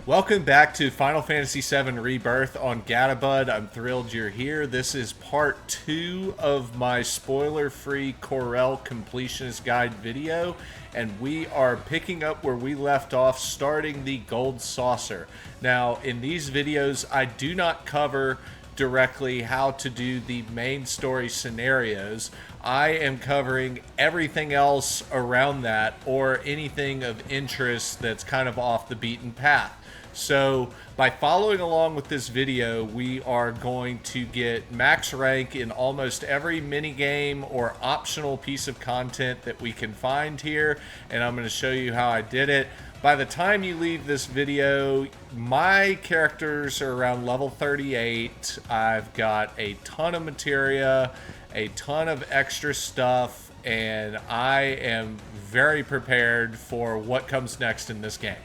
Welcome back to Final Fantasy VII Rebirth on Gadabud. I'm thrilled you're here. This is part 2 of my spoiler-free Corel Completionist Guide video, and we are picking up where we left off, starting the Gold Saucer. Now, in these videos, I do not cover directly how to do the main story scenarios. I am covering everything else around that, or anything of interest that's kind of off the beaten path. So by following along with this video, we are going to get max rank in almost every minigame or optional piece of content that we can find here, and I'm going to show you how I did it. By the time you leave this video, my characters are around level 38. I've got a ton of materia, a ton of extra stuff, and I am very prepared for what comes next in this game.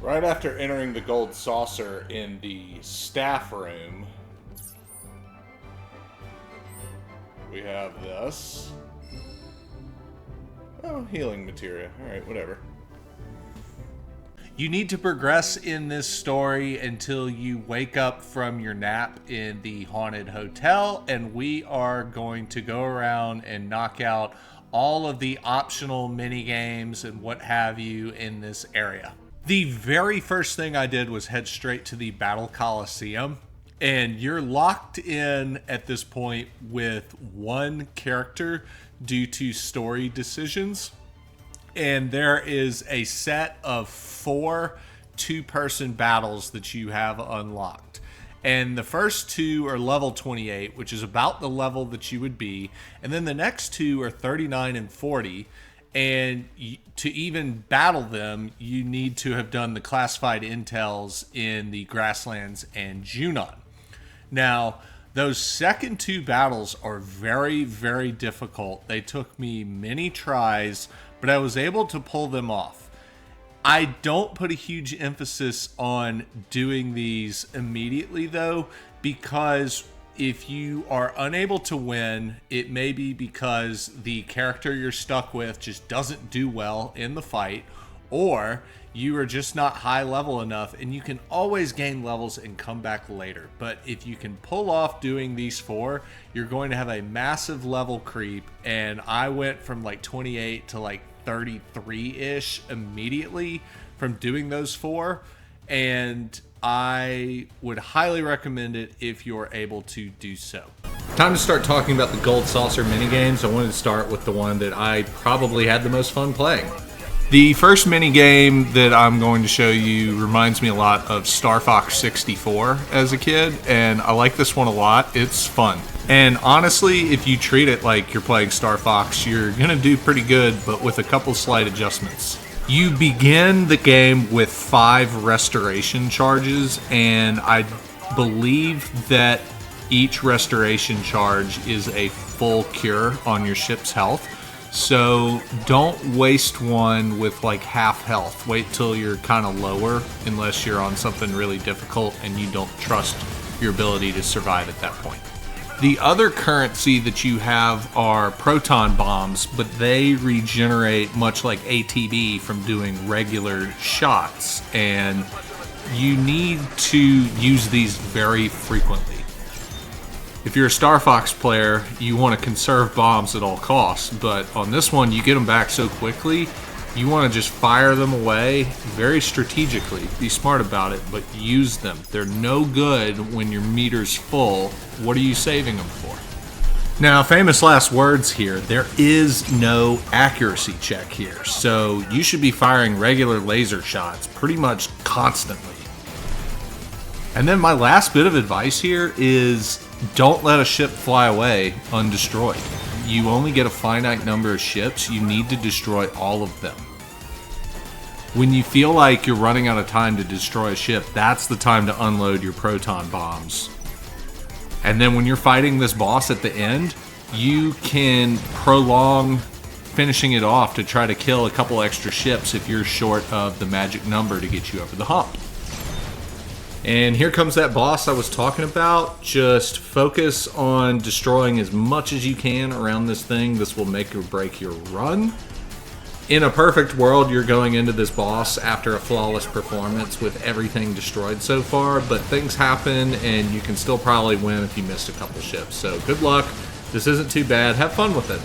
Right after entering the Gold Saucer in the staff room, we have this. Oh, healing materia. Alright, whatever. You need to progress in this story until you wake up from your nap in the haunted hotel, and we are going to go around and knock out all of the optional mini games and what have you in this area. The very first thing I did was head straight to the Battle Coliseum, and you're locked in at this point with one character due to story decisions, and there is a set of 4 two-person battles that you have unlocked. And the first 2 are level 28, which is about the level that you would be, and then the next 2 are 39 and 40. And to even battle them, you need to have done the classified intels in the Grasslands and Junon. Now, those second 2 battles are very, very difficult. They took me many tries, but I was able to pull them off. I don't put a huge emphasis on doing these immediately, though, because if you are unable to win, it may be because the character you're stuck with just doesn't do well in the fight, or you are just not high level enough, and you can always gain levels and come back later. But if you can pull off doing these 4, you're going to have a massive level creep, and I went from like 28 to like 33-ish immediately from doing those 4, and I would highly recommend it if you're able to do so. Time to start talking about the Gold Saucer minigames. I wanted to start with the one that I probably had the most fun playing. The first minigame that I'm going to show you reminds me a lot of Star Fox 64 as a kid, and I like this one a lot. It's fun. And honestly, if you treat it like you're playing Star Fox, you're going to do pretty good, but with a couple slight adjustments. You begin the game with 5 restoration charges, and I believe that each restoration charge is a full cure on your ship's health. So don't waste one with like half health. Wait till you're kind of lower, unless you're on something really difficult and you don't trust your ability to survive at that point. The other currency that you have are proton bombs, but they regenerate much like ATB from doing regular shots, and you need to use these very frequently. If you're a Star Fox player, you want to conserve bombs at all costs, but on this one you get them back so quickly, you want to just fire them away very strategically. Be smart about it, but use them. They're no good when your meter's full. What are you saving them for? Now, famous last words here. There is no accuracy check here, so you should be firing regular laser shots pretty much constantly. And then my last bit of advice here is don't let a ship fly away undestroyed. You only get a finite number of ships. You need to destroy all of them. When you feel like you're running out of time to destroy a ship, that's the time to unload your proton bombs. And then when you're fighting this boss at the end, you can prolong finishing it off to try to kill a couple extra ships if you're short of the magic number to get you over the hump. And here comes that boss I was talking about. Just focus on destroying as much as you can around this thing. This will make or break your run. In a perfect world, you're going into this boss after a flawless performance with everything destroyed so far, but things happen and you can still probably win if you missed a couple ships. So good luck. This isn't too bad. Have fun with it.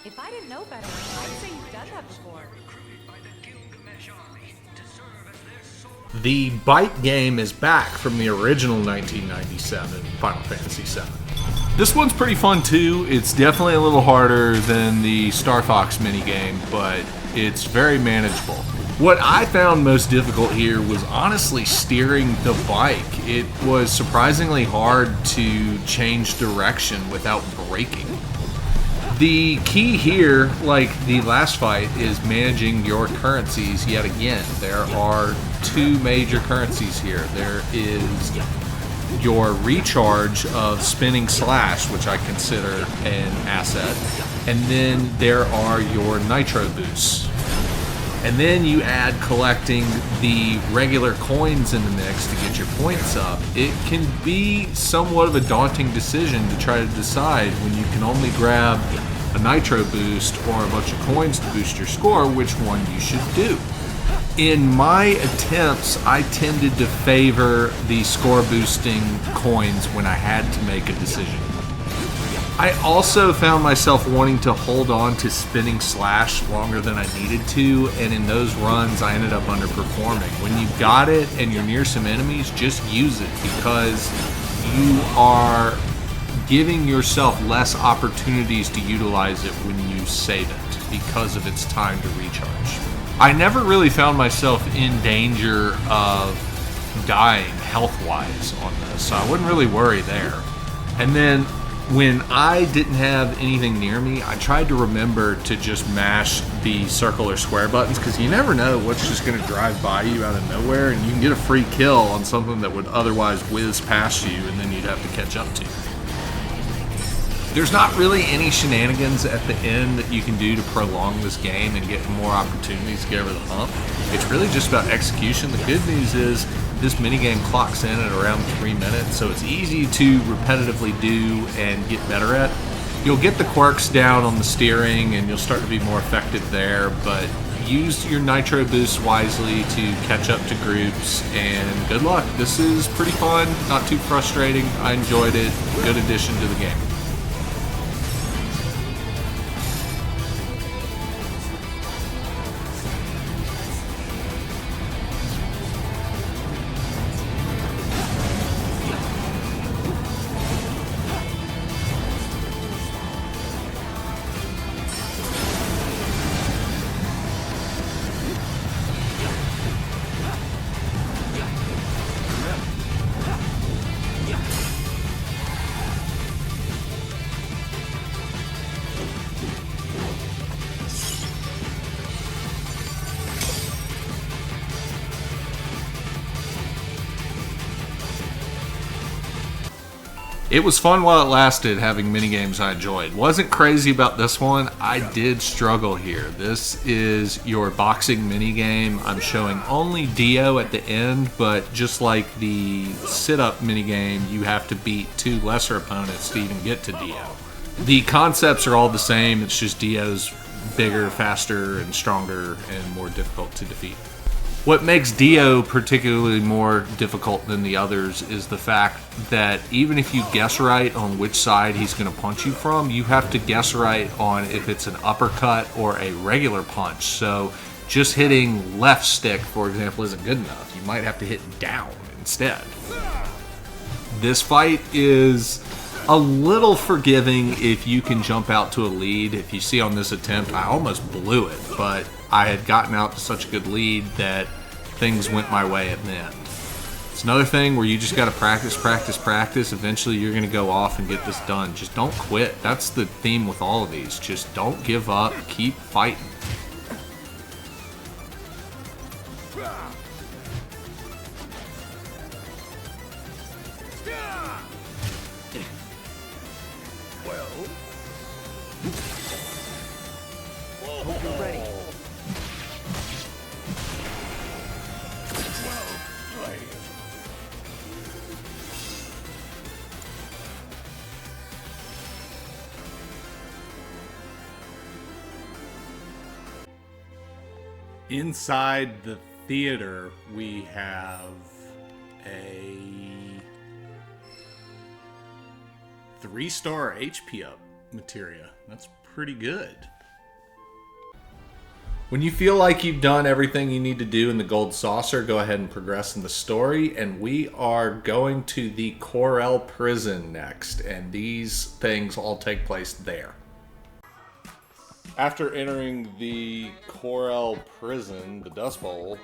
If I didn't know better, I'd say you've done that before. The bite game is back from the original 1997 Final Fantasy VII. This one's pretty fun too. It's definitely a little harder than the Star Fox minigame, but it's very manageable. What I found most difficult here was honestly steering the bike. It was surprisingly hard to change direction without braking. The key here, like the last fight, is managing your currencies yet again. There are two major currencies here. There is your recharge of Spinning Slash, which I consider an asset, and then there are your Nitro Boosts. And then you add collecting the regular coins in the mix to get your points up. It can be somewhat of a daunting decision to try to decide when you can only grab a Nitro Boost or a bunch of coins to boost your score, which one you should do. In my attempts, I tended to favor the score boosting coins when I had to make a decision. I also found myself wanting to hold on to Spinning Slash longer than I needed to, and in those runs I ended up underperforming. When you've got it and you're near some enemies, just use it, because you are giving yourself less opportunities to utilize it when you save it because of its time to recharge. I never really found myself in danger of dying health-wise on this, so I wouldn't really worry there. And then when I didn't have anything near me, I tried to remember to just mash the circle or square buttons, because you never know what's just going to drive by you out of nowhere, and you can get a free kill on something that would otherwise whiz past you and then you'd have to catch up to. There's not really any shenanigans at the end that you can do to prolong this game and get more opportunities to get over the hump. It's really just about execution. The good news is this minigame clocks in at around 3 minutes, so it's easy to repetitively do and get better at. You'll get the quirks down on the steering and you'll start to be more effective there, but use your nitro boosts wisely to catch up to groups, and good luck. This is pretty fun, not too frustrating. I enjoyed it. Good addition to the game. It was fun while it lasted, having minigames I enjoyed. Wasn't crazy about this one. I did struggle here. This is your boxing minigame. I'm showing only Dio at the end, but just like the sit-up minigame, you have to beat 2 lesser opponents to even get to Dio. The concepts are all the same. It's just Dio's bigger, faster, and stronger, and more difficult to defeat. What makes Dio particularly more difficult than the others is the fact that even if you guess right on which side he's going to punch you from, you have to guess right on if it's an uppercut or a regular punch. So just hitting left stick, for example, isn't good enough. You might have to hit down instead. This fight is a little forgiving if you can jump out to a lead. If you see on this attempt, I almost blew it, but I had gotten out to such a good lead that things went my way at the end. It's another thing where you just got to practice, practice, practice. Eventually you're going to go off and get this done. Just don't quit. That's the theme with all of these. Just don't give up. Keep fighting. Inside the theater, we have a 3-star HP up materia. That's pretty good. When you feel like you've done everything you need to do in the gold saucer, go ahead and progress in the story. And we are going to the Corel prison next. And these things all take place there. After entering the Corel prison, the Dust Bowl,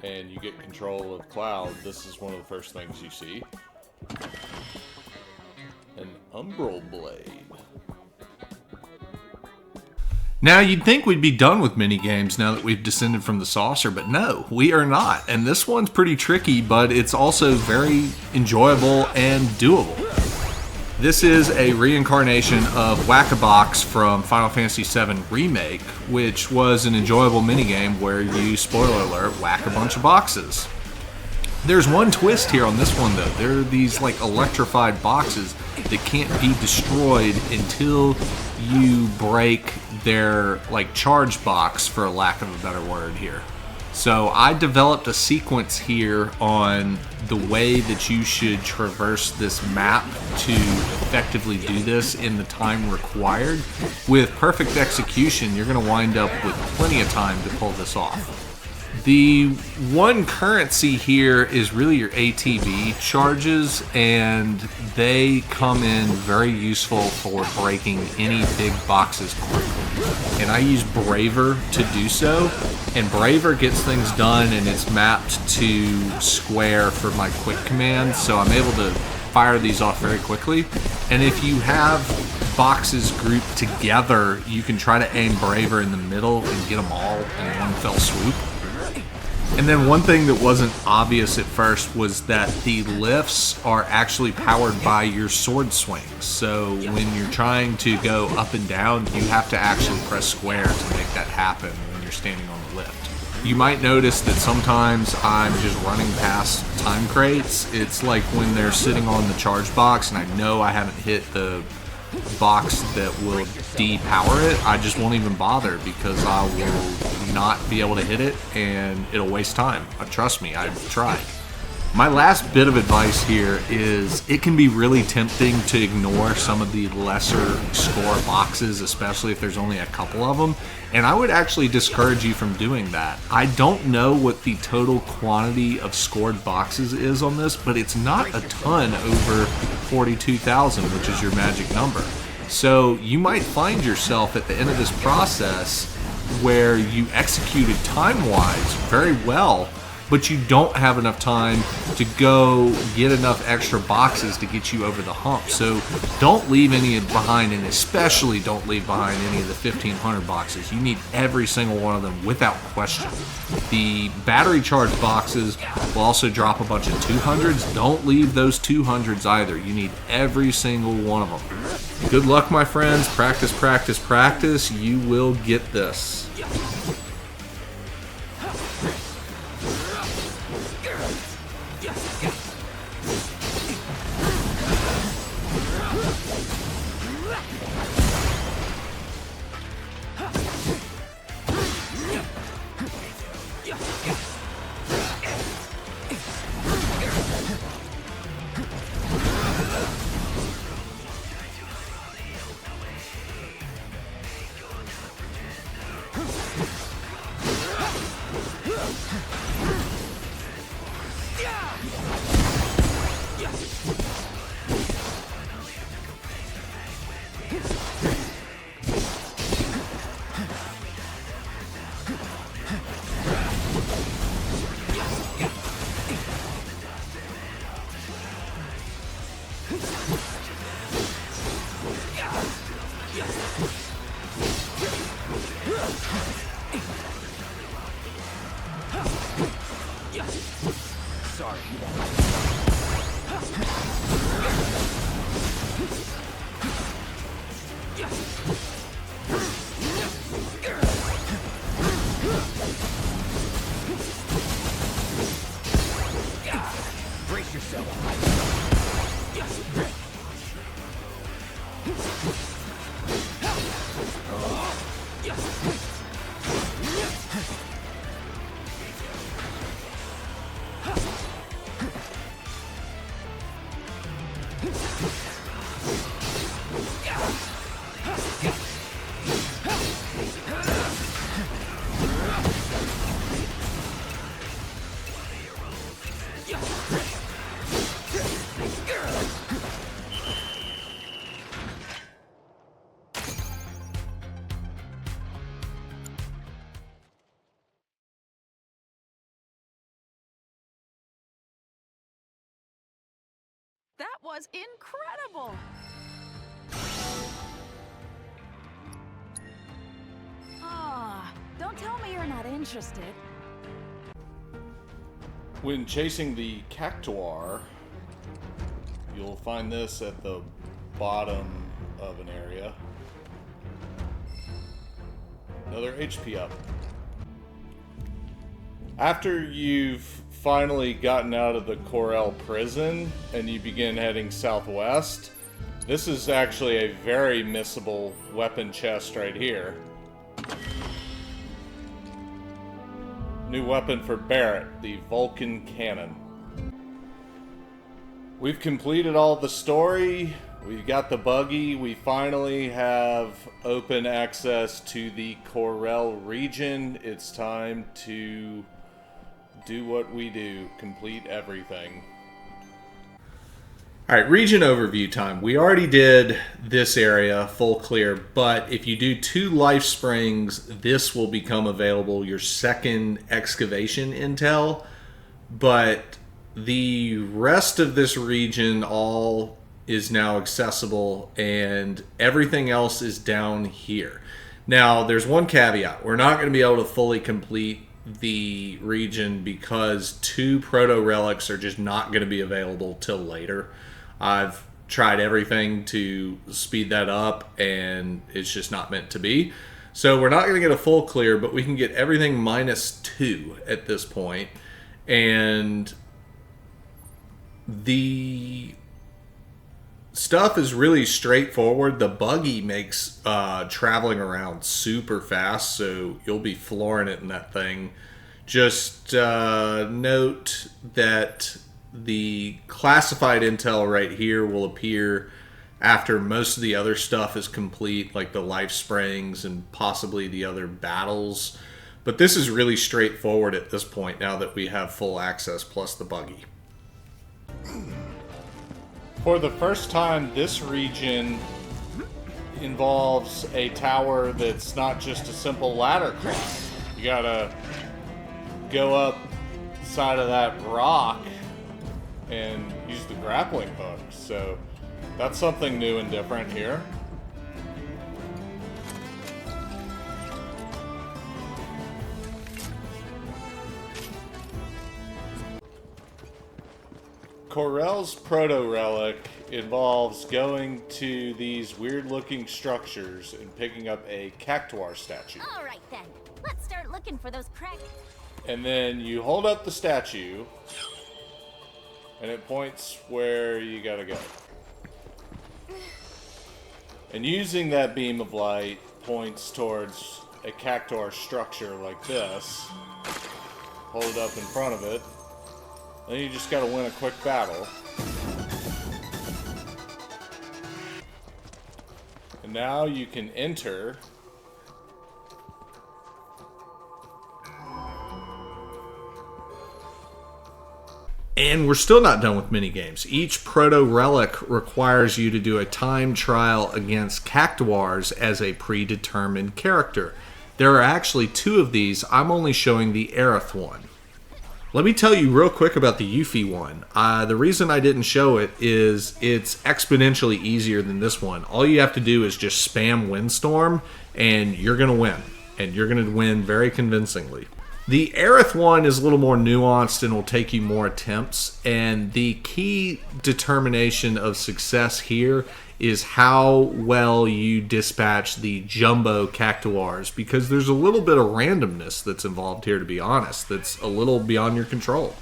and you get control of Cloud, this is one of the first things you see. An Umbral Blade. Now, you'd think we'd be done with minigames now that we've descended from the saucer, but no, we are not. And this one's pretty tricky, but it's also very enjoyable and doable. This is a reincarnation of Whack-A-Box from Final Fantasy VII Remake, which was an enjoyable minigame where you, spoiler alert, whack a bunch of boxes. There's one twist here on this one, though. There are these, like, electrified boxes that can't be destroyed until you break their, like, charge box, for lack of a better word here. So I developed a sequence here on the way that you should traverse this map to effectively do this in the time required. With perfect execution, you're going to wind up with plenty of time to pull this off. The one currency here is really your ATB charges, and they come in very useful for breaking any big boxes quickly. And I use Braver to do so, and Braver gets things done, and it's mapped to square for my quick command, so I'm able to fire these off very quickly. And if you have boxes grouped together, you can try to aim Braver in the middle and get them all in one fell swoop. And then one thing that wasn't obvious at first was that the lifts are actually powered by your sword swings. So when you're trying to go up and down, you have to actually press square to make that happen when you're standing on the lift. You might notice that sometimes I'm just running past time crates. It's like when they're sitting on the charge box and I know I haven't hit the box that will depower it. I just won't even bother because I will not be able to hit it and it'll waste time. Trust me, I've tried. My last bit of advice here is it can be really tempting to ignore some of the lesser score boxes, especially if there's only a couple of them. And I would actually discourage you from doing that. I don't know what the total quantity of scored boxes is on this, but it's not a ton over 42,000, which is your magic number. So you might find yourself at the end of this process where you executed time-wise very well, but you don't have enough time to go get enough extra boxes to get you over the hump. So don't leave any behind, and especially don't leave behind any of the 1,500 boxes. You need every single one of them without question. The battery charge boxes will also drop a bunch of 200s. Don't leave those 200s either. You need every single one of them. Good luck, my friends. Practice, practice, practice. You will get this. That was incredible! Ah, don't tell me you're not interested. When chasing the cactuar, you'll find this at the bottom of an area. Another HP up. After you've finally gotten out of the Corel prison and you begin heading southwest, this is actually a very missable weapon chest right here. New weapon for Barrett, the Vulcan Cannon. We've completed all the story. We've got the buggy. We finally have open access to the Corel region. It's time to do what we do, complete everything. Alright, region overview time. We already did this area, full clear, but if you do 2 life springs, this will become available, your second excavation intel, but the rest of this region all is now accessible, and everything else is down here. Now, there's one caveat. We're not going to be able to fully complete the region because 2 proto relics are just not going to be available till later. I've tried everything to speed that up, and it's just not meant to be. So we're not going to get a full clear, but we can get everything -2 at this point. And the stuff is really straightforward. The buggy makes traveling around super fast, so you'll be flooring it in that thing. Just note that the classified intel right here will appear after most of the other stuff is complete, like the life springs and possibly the other battles. But this is really straightforward at this point now that we have full access plus the buggy. For the first time, this region involves a tower that's not just a simple ladder climb. You gotta go up side of that rock and use the grappling hook. So that's something new and different here. Corel's Protorelic involves going to these weird-looking structures and picking up a Cactuar statue. All right then, let's start looking for those cracks. And then you hold up the statue, and it points where you gotta go. And using that beam of light points towards a Cactuar structure like this. Hold it up in front of it. Then you just gotta win a quick battle. And now you can enter. And we're still not done with minigames. Each proto-relic requires you to do a time trial against Cactuars as a predetermined character. There are actually 2 of these. I'm only showing the Aerith one. Let me tell you real quick about the Yuffie one. The reason I didn't show it is it's exponentially easier than this one. All you have to do is just spam Windstorm, and you're going to win. And you're going to win very convincingly. The Aerith one is a little more nuanced and will take you more attempts. And the key determination of success here is how well you dispatch the jumbo Cactuars, because there's a little bit of randomness that's involved here, to be honest, that's a little beyond your control.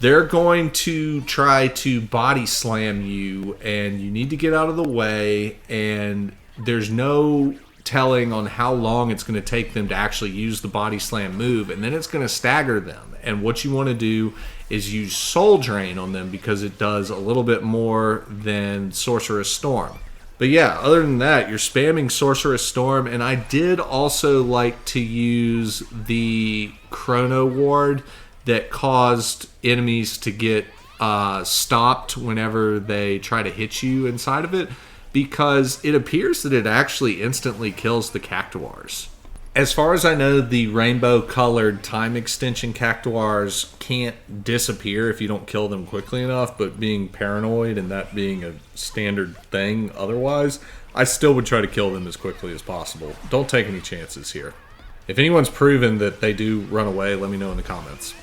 They're going to try to body slam you, and you need to get out of the way, and there's no telling on how long it's going to take them to actually use the body slam move, and then it's going to stagger them. And what you want to do is use Soul Drain on them because it does a little bit more than Sorcerous Storm. But yeah, other than that, you're spamming Sorcerous Storm, and I did also like to use the Chrono Ward that caused enemies to get stopped whenever they try to hit you inside of it, because it appears that it actually instantly kills the Cactuars. As far as I know, the rainbow-colored time extension Cactuars can't disappear if you don't kill them quickly enough, but being paranoid and that being a standard thing otherwise, I still would try to kill them as quickly as possible. Don't take any chances here. If anyone's proven that they do run away, let me know in the comments.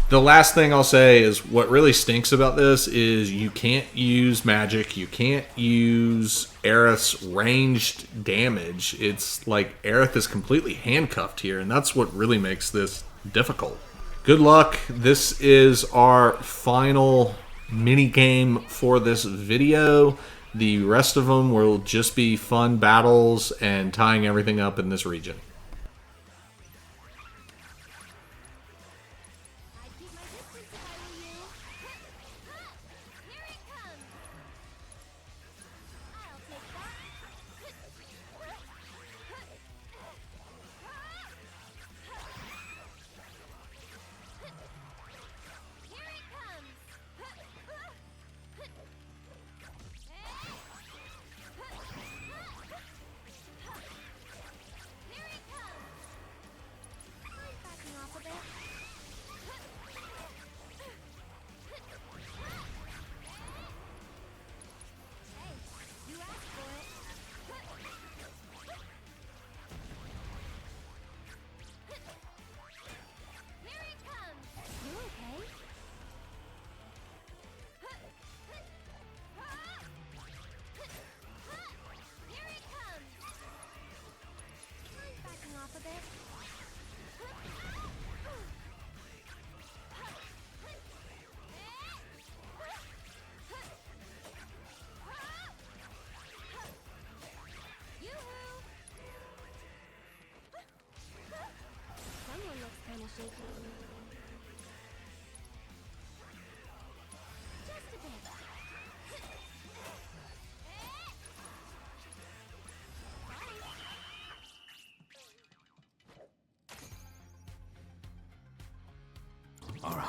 The last thing I'll say is what really stinks about this is you can't use magic, you can't use Aerith's ranged damage. It's like Aerith is completely handcuffed here, and that's what really makes this difficult. Good luck. This is our final minigame for this video. The rest of them will just be fun battles and tying everything up in this region.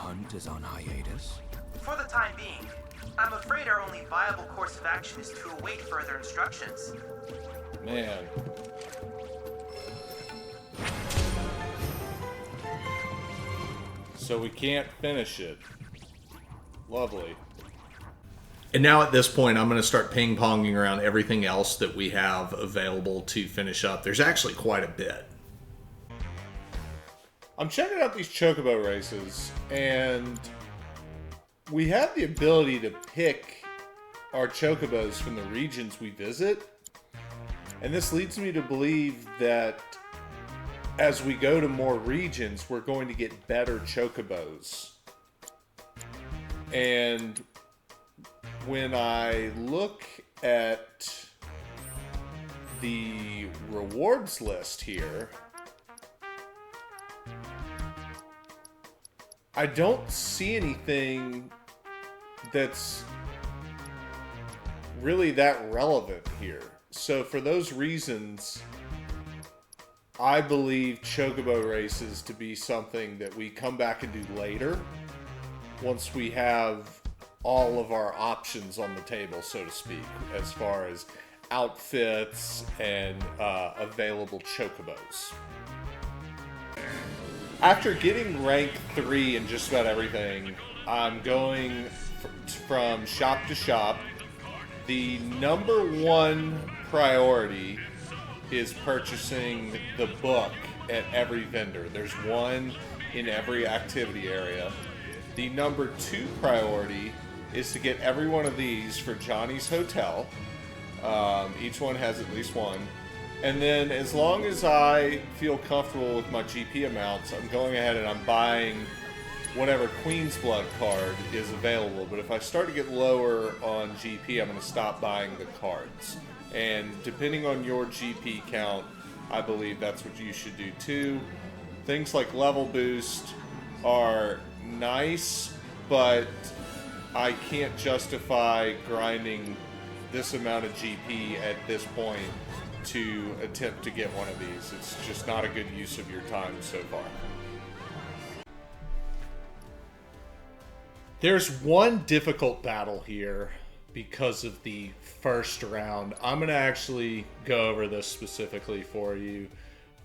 hunt is on hiatus? For the time being. I'm afraid our only viable course of action is to await further instructions. Man. So we can't finish it. Lovely. And now at this point, I'm going to start ping-ponging around everything else that we have available to finish up. There's actually quite a bit. I'm checking out these Chocobo Races, and we have the ability to pick our Chocobos from the regions we visit. And this leads me to believe that as we go to more regions, we're going to get better Chocobos. And when I look at the rewards list here, I don't see anything that's really that relevant here. So for those reasons, I believe Chocobo Races to be something that we come back and do later, once we have all of our options on the table, so to speak, as far as outfits and available Chocobos. After getting rank 3 in just about everything, I'm going from shop to shop. The number one priority is purchasing the book at every vendor. There's one in every activity area. The number 2 priority is to get every one of these for Johnny's Hotel. Each one has at least one. And then as long as I feel comfortable with my GP amounts, I'm going ahead and I'm buying whatever Queen's Blood card is available. But if I start to get lower on GP, I'm going to stop buying the cards. And depending on your GP count, I believe that's what you should do too. Things like level boost are nice, but I can't justify grinding this amount of GP at this point to attempt to get one of these. It's just not a good use of your time so far. There's one difficult battle here because of the first round. I'm going to actually go over this specifically for you.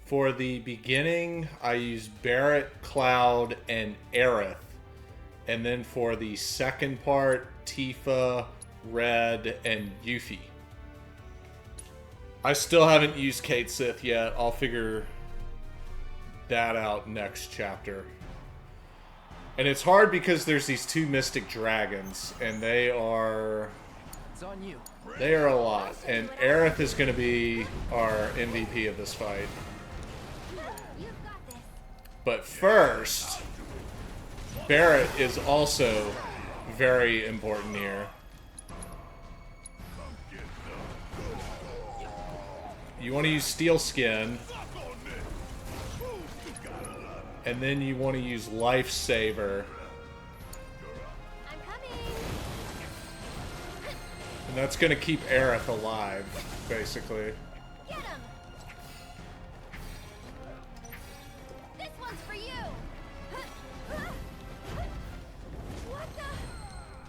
For the beginning, I use Barrett, Cloud, and Aerith. And then for the second part, Tifa, Red, and Yuffie. I still haven't used Kate Sith yet. I'll figure that out next chapter. And it's hard because there's these 2 Mystic Dragons, and they are a lot. And Aerith is going to be our MVP of this fight. But first, Barrett is also very important here. You want to use Steel Skin, and then you want to use Lifesaver. I'm coming. And that's going to keep Aerith alive, basically. Get him. This one's for you. What the?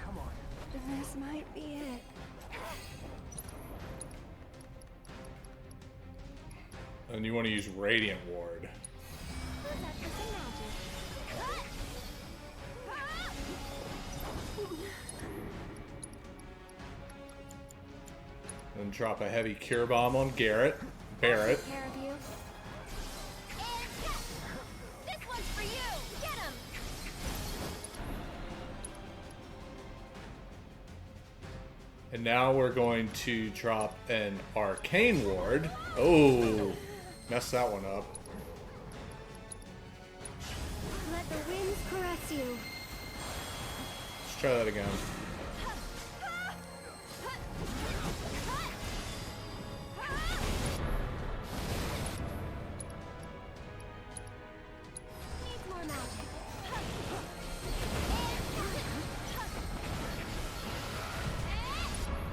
Come on. This might be it. And you want to use Radiant Ward. Who's up for some magic? And drop a heavy Cure Bomb on Barrett. Take care of you. And yes! This one's for you. Get him. And now we're going to drop an Arcane Ward. Oh, messed that one up. Let the winds caress you. Let's try that again. Needs more magic.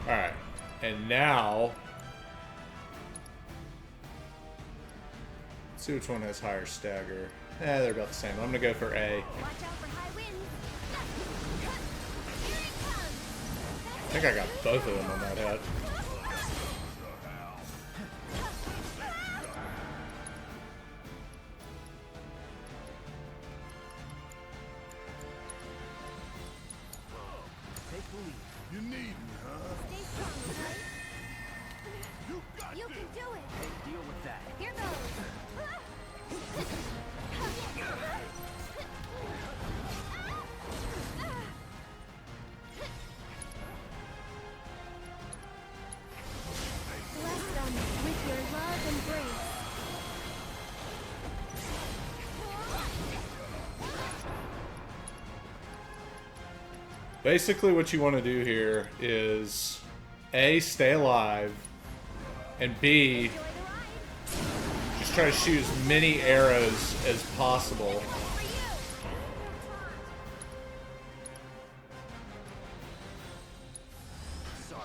Alright, and now... let's see which one has higher stagger. They're about the same. I'm gonna go for A. Watch out for high winds. Here it comes. I think I got both of them on that head. Take the lead. You need me, huh? Stay strong, okay? You can do it. Hey, deal with that. Here goes. Bless them with your love and grace. Basically, what you want to do here is A, stay alive, and B, Enjoy the ride. just try to shoot as many arrows as possible. For you. Sorry.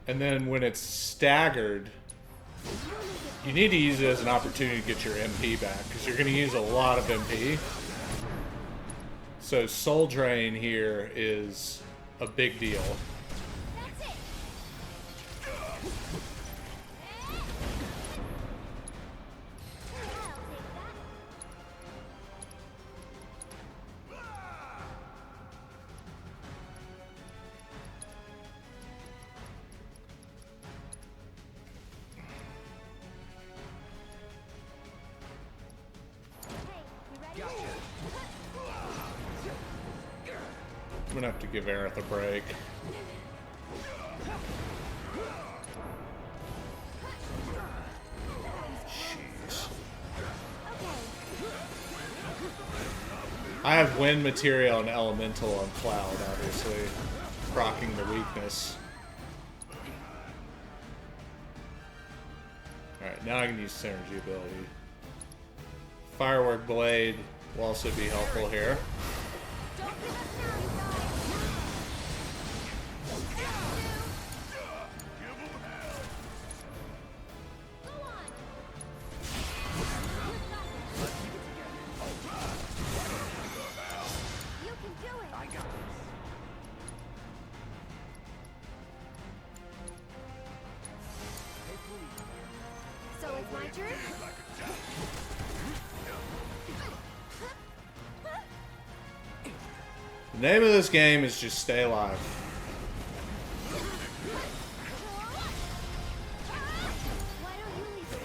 And then when it's staggered, you need to use it as an opportunity to get your MP back, because you're going to use a lot of MP. So soul drain here is a big deal. That's it. I'll take that. Hey, you ready? I'm going to have to give Aerith a break. Jeez. I have wind material and elemental on cloud, obviously, proccing the weakness. Alright, now I can use synergy ability. Firework Blade will also be helpful here. Don't give up now, you guys. Go on. You can do it. I got this. Take the lead. So it's my turn. The name of this game is just stay alive. Why don't you leave it?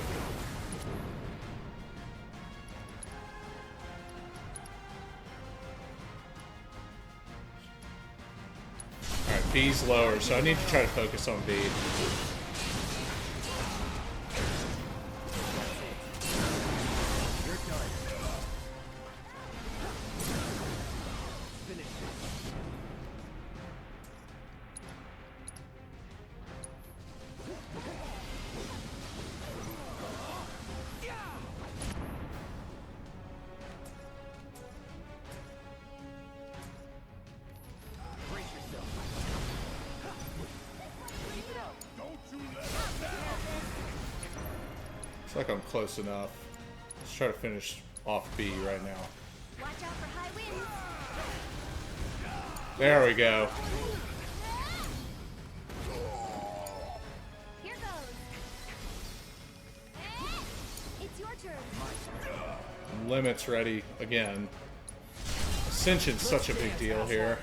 Alright, B's lower, so I need to try to focus on B. You're done. Finish it. Brace yourself. Keep it up. Don't you let up now. Looks like I'm close enough. Let's try to finish off B right now. Watch out for high winds. There we go. Here goes. It's your turn. Limits ready again. Ascension's such a big deal here.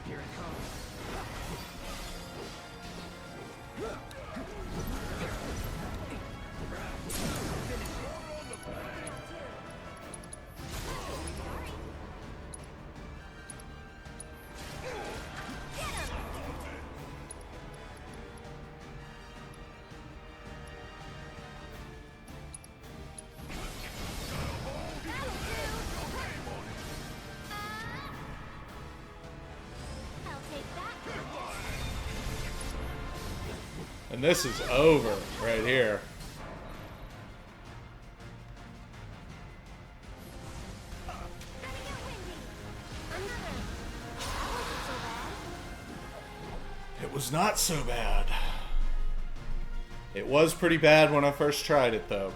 Here it comes. I'll take that. And this is over right here. It was not so bad. It was pretty bad when I first tried it, though.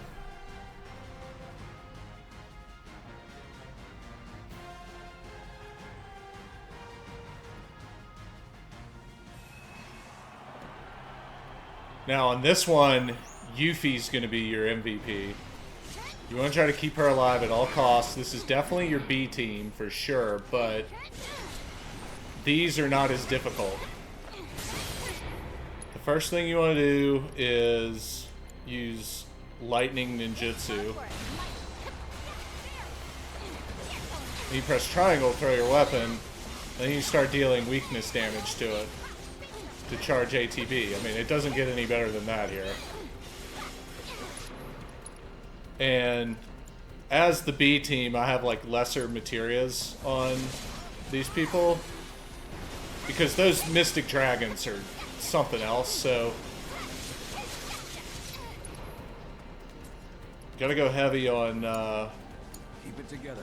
Now, on this one, Yuffie's going to be your MVP. You want to try to keep her alive at all costs. This is definitely your B team, for sure, but these are not as difficult. The first thing you want to do is use Lightning Ninjutsu. You press triangle, throw your weapon, then you start dealing weakness damage to it to charge ATB. I mean, it doesn't get any better than that here. And as the B team, I have like lesser materias on these people because those Mystic Dragons are something else, so gotta go heavy on Keep it together.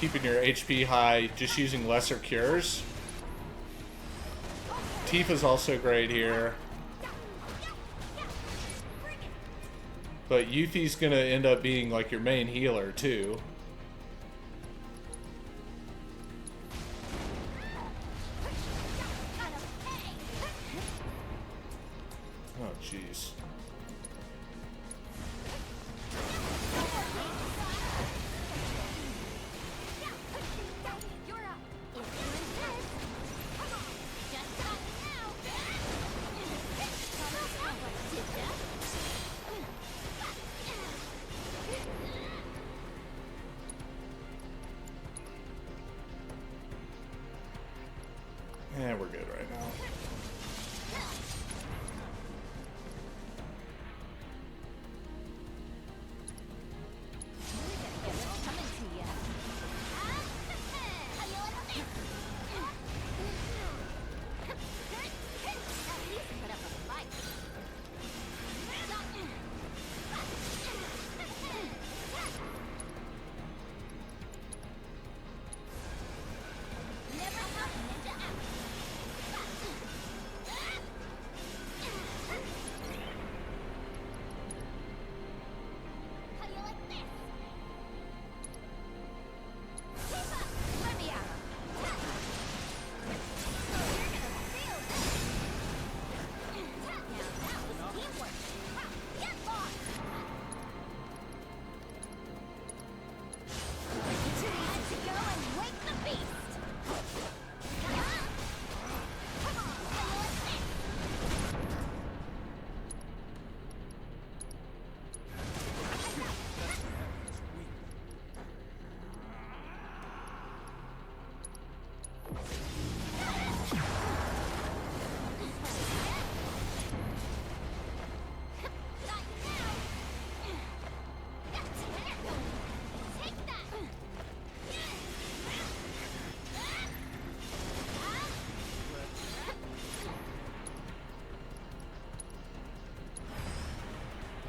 keeping your HP high, just using lesser cures. Tifa's also great here. But Yuffie's gonna end up being like your main healer too. Oh jeez. Yeah, we're good right now.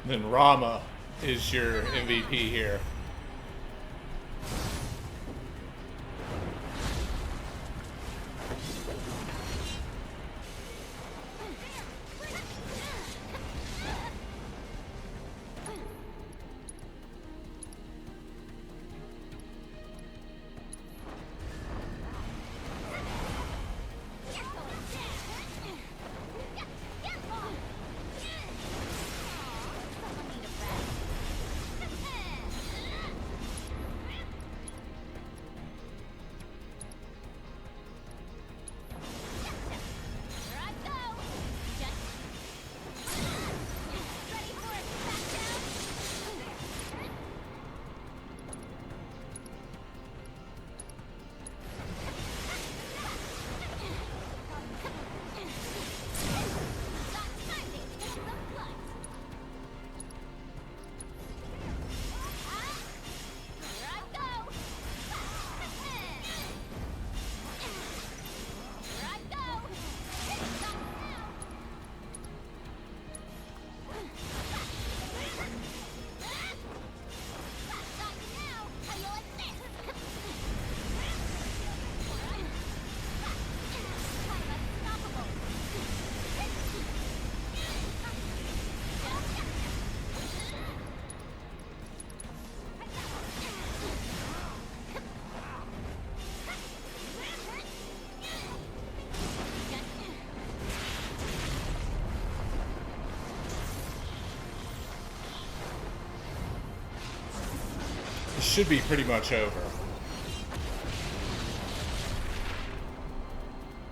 Then Rama is your MVP here. should be pretty much over.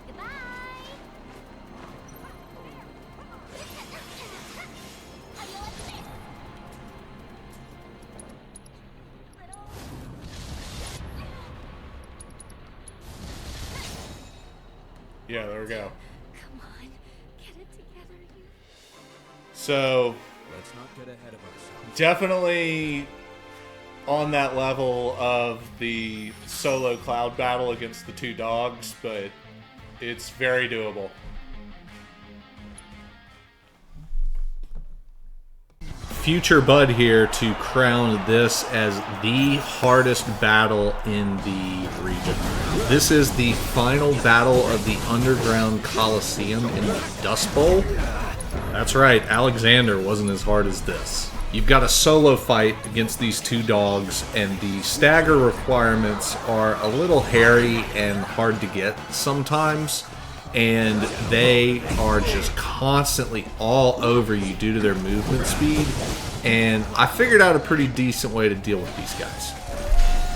Goodbye. How do you like this? Yeah, there we go. Come on, get it together, you. So, Let's not get ahead of ourselves. definitely on that level of the solo cloud battle against the two dogs, but it's very doable. Future Bud here to crown this as the hardest battle in the region. This is the final battle of the Underground Coliseum in the Dust Bowl. That's right, Alexander wasn't as hard as this. You've got a solo fight against these two dogs, and the stagger requirements are a little hairy and hard to get sometimes, and they are just constantly all over you due to their movement speed, and I figured out a pretty decent way to deal with these guys.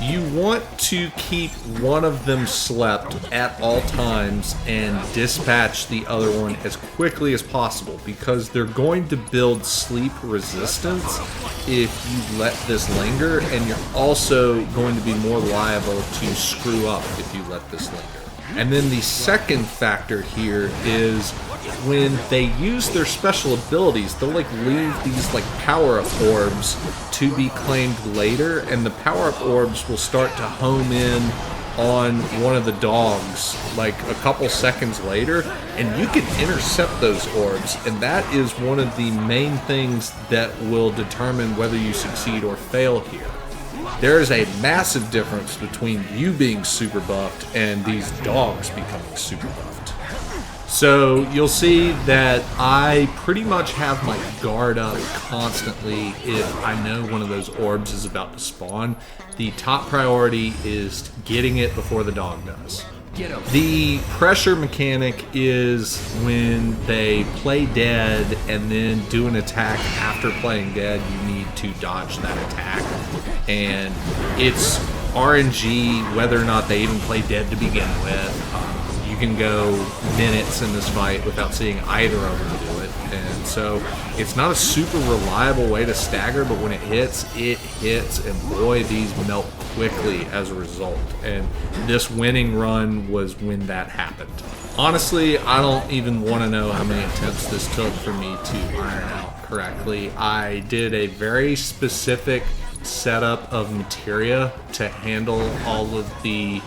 You want to keep one of them slept at all times and dispatch the other one as quickly as possible, because they're going to build sleep resistance if you let this linger, and you're also going to be more liable to screw up if you let this linger. And then the second factor here is when they use their special abilities, they'll like leave these like power-up orbs to be claimed later, and the power-up orbs will start to home in on one of the dogs like a couple seconds later, and you can intercept those orbs, and that is one of the main things that will determine whether you succeed or fail here. There is a massive difference between you being super buffed and these dogs becoming super buffed. So you'll see that I pretty much have my guard up constantly if I know one of those orbs is about to spawn. The top priority is getting it before the dog does. The pressure mechanic is when they play dead and then do an attack after playing dead, you need to dodge that attack. And it's RNG whether or not they even play dead to begin with. You can go minutes in this fight without seeing either of them do it. And so it's not a super reliable way to stagger, but when it hits, and boy, these melt quickly as a result. And this winning run was when that happened. Honestly, I don't even want to know how many attempts this took for me to iron out correctly. I did a very specific setup of materia to handle all of the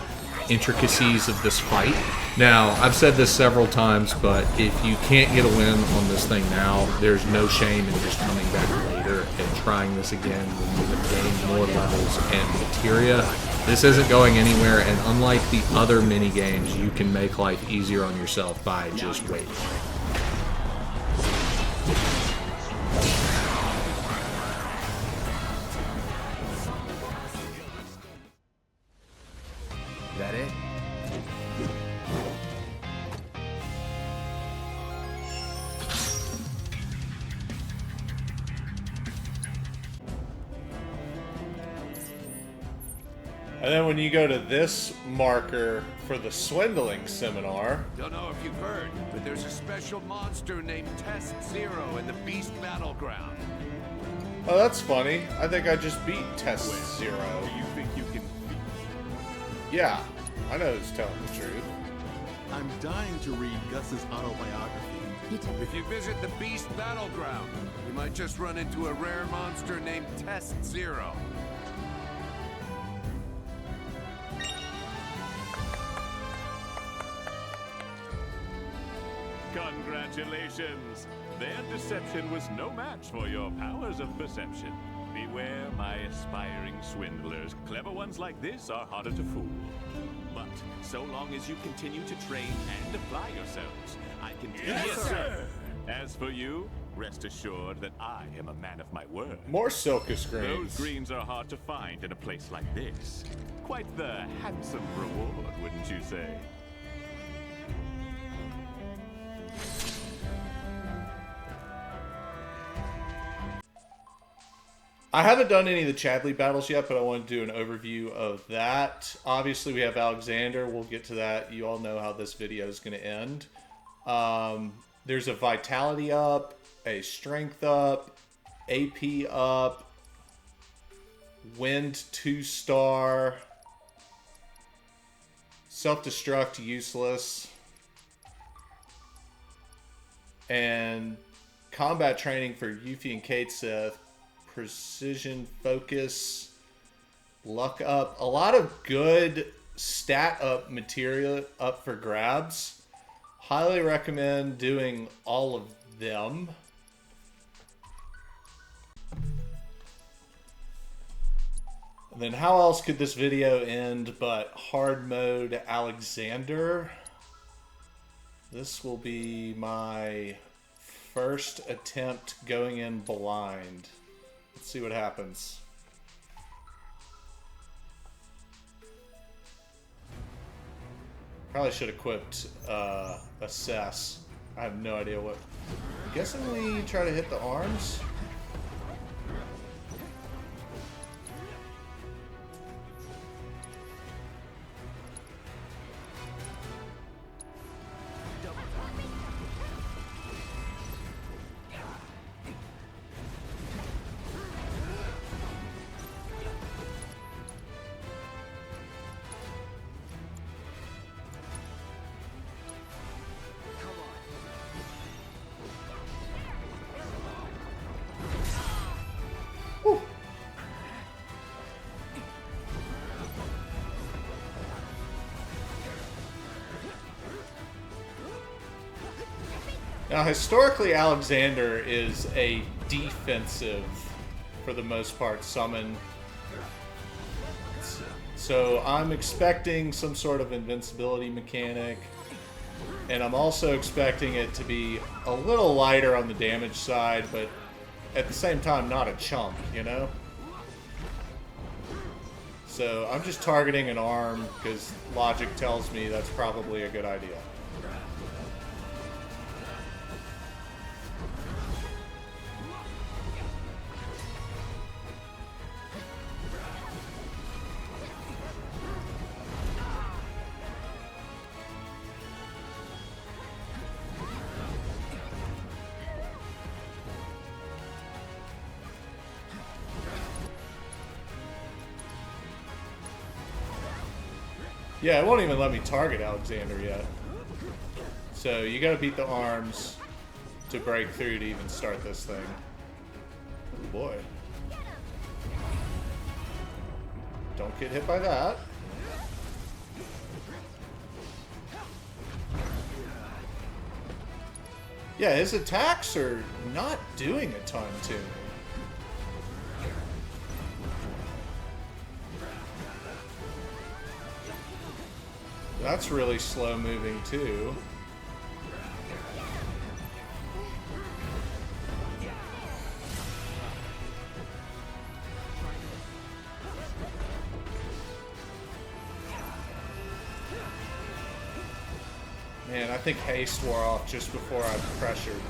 intricacies of this fight. Now, I've said this several times, but if you can't get a win on this thing now, there's no shame in just coming back later and trying this again when you have gained more levels and materia. This isn't going anywhere, and unlike the other mini games, you can make life easier on yourself by just waiting. That it? And then when you go to this marker for the Swindling Seminar, Don't know if you've heard, but there's a special monster named Test Zero in the Beast Battleground. oh, that's funny. I think I just beat Test Zero. Do you think you can beat? Yeah, I know who's telling the truth. I'm dying to read Gus's autobiography. If you visit the Beast Battleground, you might just run into a rare monster named Test Zero. Congratulations! Their deception was no match for your powers of perception. Beware, my aspiring swindlers. Clever ones like this are harder to fool. But so long as you continue to train and apply yourselves, I can tell you. Yes, sir! As for you, rest assured that I am a man of my word. More Silkus Those Greens. greens are hard to find in a place like this. Quite the handsome reward, wouldn't you say? I haven't done any of the Chadley battles yet, but I want to do an overview of that. Obviously, we have Alexander. We'll get to that. You all know how this video is going to end. There's a Vitality up, a Strength up, AP up, Wind 2-star, Self-Destruct useless, and Combat Training for Yuffie and Kateseth. Precision Focus, Luck up. A lot of good stat up material up for grabs. Highly recommend doing all of them. And then how else could this video end but hard mode Alexander? This will be my first attempt going in blind. Let's see what happens. Probably should have equipped Assess. I have no idea what. I'm guessing we try to hit the arms. Now, historically, Alexander is a defensive, for the most part, summon. So I'm expecting some sort of invincibility mechanic. And I'm also expecting it to be a little lighter on the damage side, but at the same time, not a chump, you know? So I'm just targeting an arm because logic tells me that's probably a good idea. Yeah, it won't even let me target Alexander yet. So you gotta beat the arms to break through to even start this thing. Oh boy. Don't get hit by that. Yeah, his attacks are not doing a ton to me. That's really slow moving too. Man, I think haste wore off just before I pressured.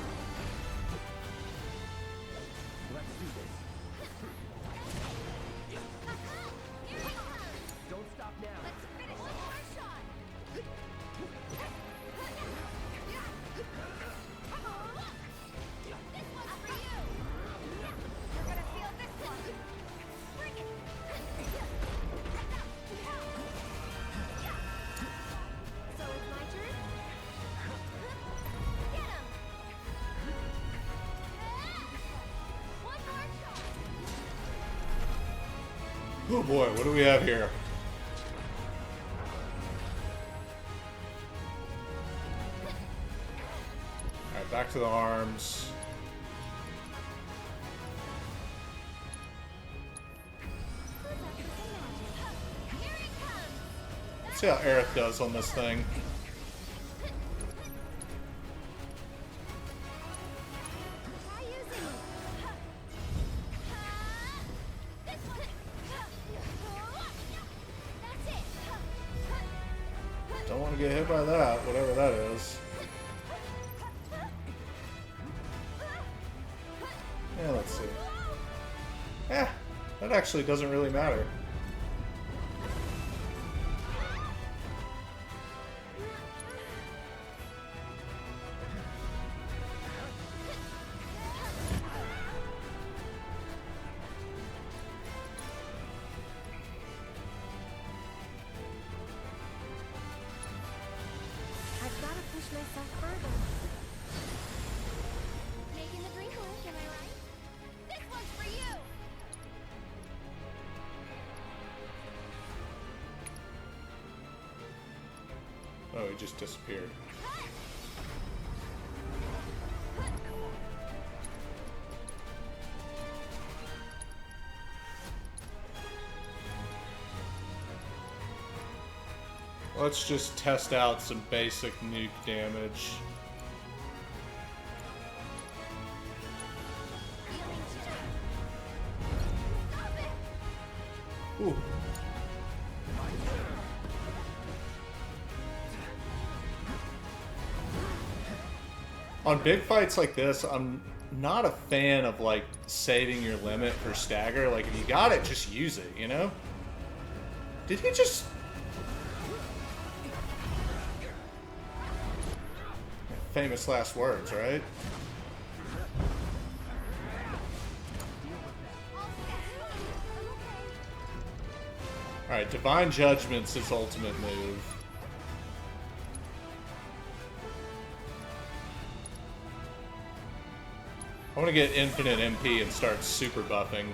Oh boy, what do we have here? Alright, back to the arms. Let's see how Aerith does on this thing. Don't want to get hit by that, whatever that is. Yeah, let's see. Yeah, That actually doesn't really matter. I've got to push myself further. Making the green hook, am I right? This one's for you! Oh, he just disappeared. Let's just test out some basic nuke damage. Ooh. On big fights like this, I'm not a fan of like saving your limit for stagger. Like if you got it, just use it, you know? Did he just... Famous last words, right? Alright, Divine Judgment's his ultimate move. I want to get infinite MP and start super buffing.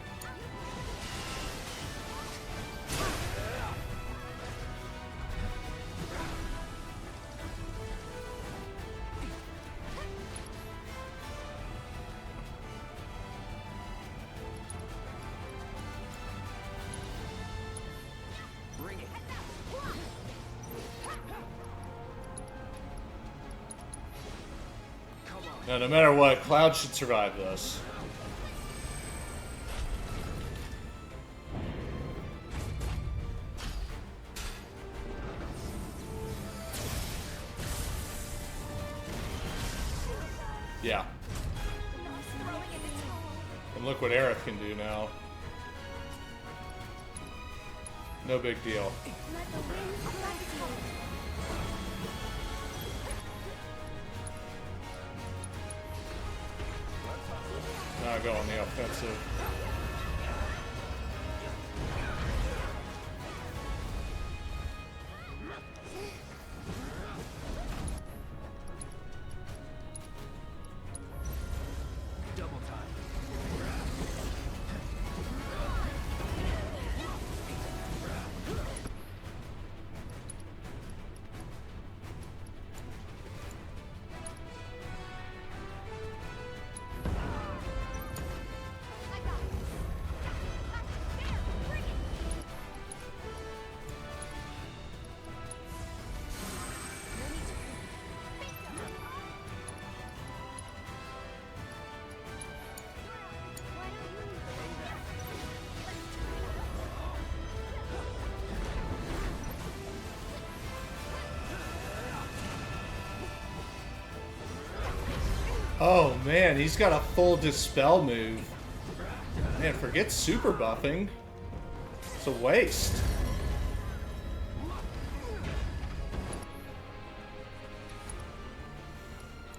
Now, no matter what, Cloud should survive this. Yeah. And look what Aerith can do now. No big deal. Let the wind collect you. Now go on the offensive. Double time. Oh man, he's got a full dispel move. Man, forget super buffing. It's a waste.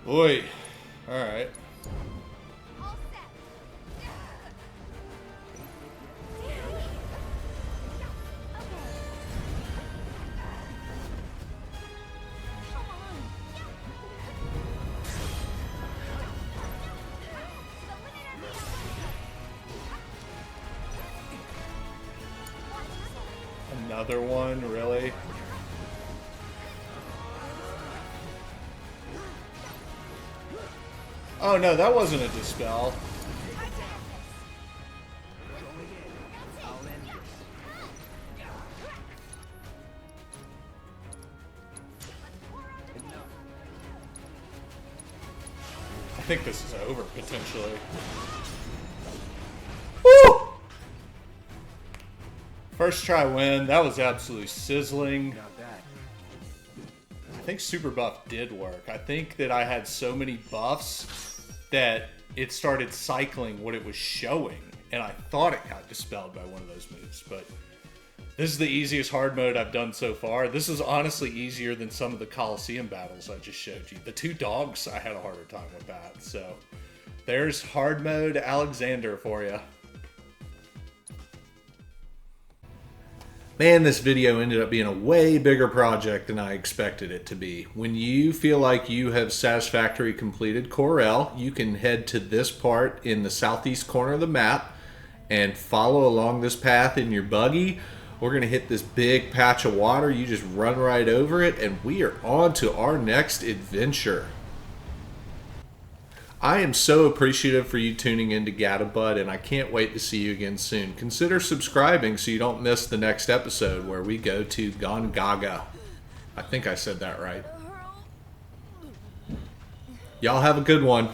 Oi. Alright. All set. Another one, really? Oh no, that wasn't a dispel. I think this is over, potentially. Woo! First try win. That was absolutely sizzling. Not bad. I think super buff did work. I think that I had so many buffs that it started cycling what it was showing. and I thought it got dispelled by one of those moves, but this is the easiest hard mode I've done so far. This is honestly easier than some of the Coliseum battles I just showed you. The 2 dogs, I had a harder time with that. So there's hard mode Alexander for you. Man, this video ended up being a way bigger project than I expected it to be. When you feel like you have satisfactorily completed Corel, you can head to this part in the southeast corner of the map and follow along this path in your buggy. We're going to hit this big patch of water. You just run right over it, and we are on to our next adventure. I am so appreciative for you tuning into Gadabud, and I can't wait to see you again soon. Consider subscribing so you don't miss the next episode where we go to Gongaga. I think I said that right. Y'all have a good one.